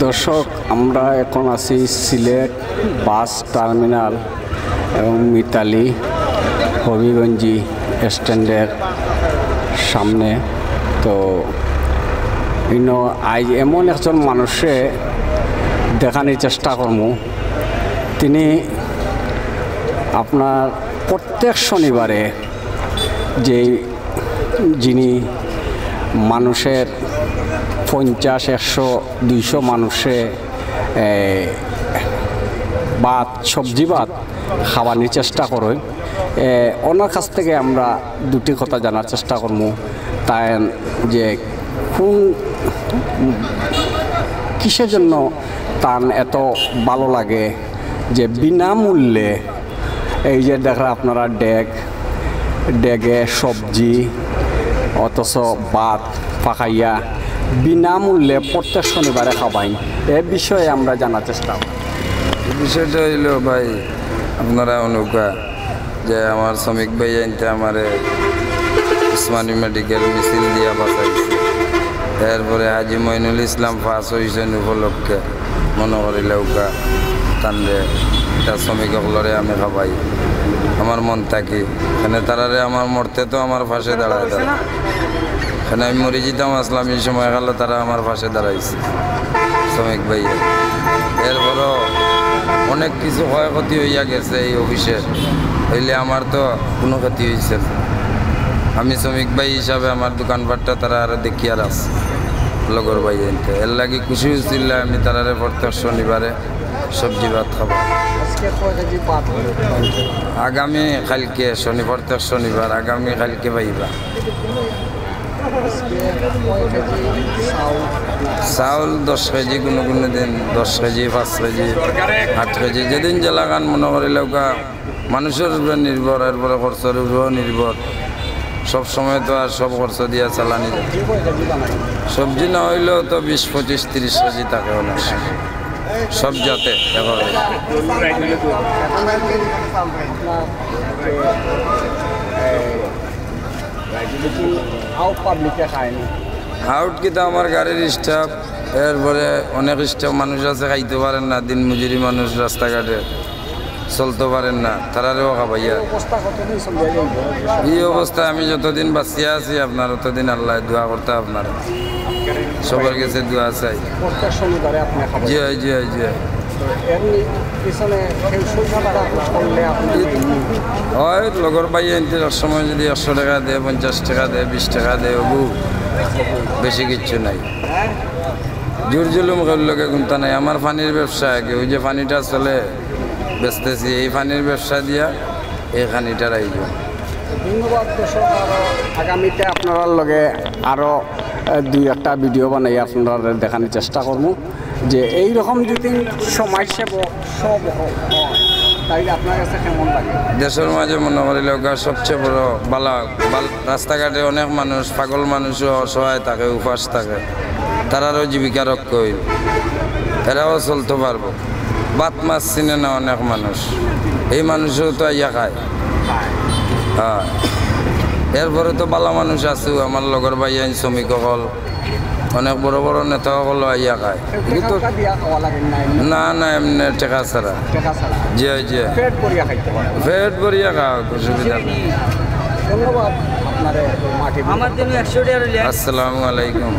দর্শক, আমরা এখন আছি সিলেট বাস টার্মিনাল এবং মিতালি হবিগঞ্জি স্ট্যান্ডের সামনে। তো আজ এমন একজন মানুষে দেখানোর চেষ্টা করবো, তিনি আপনার প্রত্যেক শনিবারে যিনি মানুষের 50, 100, 200 মানুষে সবজি ভাত খাওয়ানোর চেষ্টা করে। ওনার কাছ থেকে আমরা দুটি কথা জানার চেষ্টা করবো, তাই যে কিসের জন্য তার এত ভালো লাগে যে বিনামূল্যে এই যে দেখা আপনারা ডেগে সবজি অথচ ভাত পাকাইয়া বিনামূল্যে প্রত্যেক শনিবারে খাওয়াই। এ বিষয়ে আমরা জানার চেষ্টা করি। বিষয়টা হইল ভাই, আপনারা অনুকা যে আমার শ্রমিক ভাই আনতে আমার উসমানী মেডিকেল মিছিল দিয়া বাঁচাইছে। এরপরে হাজি মইনুল ইসলাম ফাঁস হয়েছেন উপলক্ষে মনে করিলে উকা টানলে এটা শ্রমিকসকলরে আমি খাবাই। আমার মন থাকি এখানে তারারে আমার মরতে তো আমার পাশে দাঁড়ায় এখানে আমি মরে যেতাম আসলাম, এই সময় গেল তারা আমার পাশে দাঁড়াইছে শ্রমিক ভাইয়া। এরপরও অনেক কিছু ক্ষয়ক্ষতি হইয়া গেছে এই অফিসে, হইলে আমার তো কোনো ক্ষতি হয়েছে। আমি শ্রমিক ভাই হিসাবে আমার দোকানপাটটা তারা আরও দেখিয়ার আছে লগর ভাই আনতে। এর লাগে খুশি হয়েছিল আমি তারারে প্রত্যেক শনিবারে সবজি ভাত খাবো। আগামী কালকে প্রত্যেক শনিবার আগামী কালকে পাইবা। চাউল 10 কেজি, কোনো দিন 10 কেজি, 5 কেজি, 8 কেজি, যেদিন জেলাগান মনে করিলে মানুষের উপরে নির্ভর, এরপরে খরচের উপরেও নির্ভর। সব সময় তো আর সব খরচ দিয়া চালানি যায়। সবজি না হইলেও তো 20, 25, 30 কেজি থাকে অনেক সব জাতে। আউট কিন্তু আমার গাড়ির স্টাফ, এরপরে অনেক স্টাফ মানুষ আছে খাইতে পারেন না, দিন মজুরি মানুষ রাস্তাঘাটে চলতে পারেন না, তারারেও খাবাইয়া। এই অবস্থায় আমি যতদিন বাঁচিয়া আছি আপনার ততদিন আল্লাহ দোয়া করতে আপনার সবার কাছে দোয়া চাই। জি হয়, জি হয়, জি হয়। লগর ভাই আনতে এক সময় যদি 100 টাকা দেয়, 50 টাকা দেয়, 20 টাকা দেয়, বেশি কিচ্ছু নাই। জোর জুলুম করলোকে গুনতা নাই। আমার পানির ব্যবসা, ওই যে পানিটা চলে বেচতেছি, এই পানির ব্যবসা দিয়া এই খানিটা রাইব। ধন্যবাদ দর্শক। আগামীতে আপনার লগে আরও 2-1টা ভিডিও বানাই আপনারা দেখানোর চেষ্টা করবো যে এইরকম যদি সমাজসেবক সব তাইলে আপনার কাছে কেমন লাগে? দেশের মাঝে মনে করিলে সবচেয়ে বড় বালা রাস্তাঘাটে অনেক মানুষ, পাগল মানুষও অসহায় থাকে, উপাস থাকে, তারারও জীবিকা রক্ষা হইল, এরাও চলতে পারবো। ভাত মাছ চিনে না অনেক মানুষ, এই মানুষও তো আইয়া খায়। হ্যাঁ, এরপরে তো বালা মানুষ আছে, আমার লগর ভাই আইন শ্রমিকসকল, অনেক বড় বড় নেতাসকল আইয়া খায়। কিন্তু না না, এমনি টেকা ছাড়া। জি জি, পেট ভরিয়া খাওয়া, অসুবিধা নেই। ধন্যবাদ। আসসালামু আলাইকুম।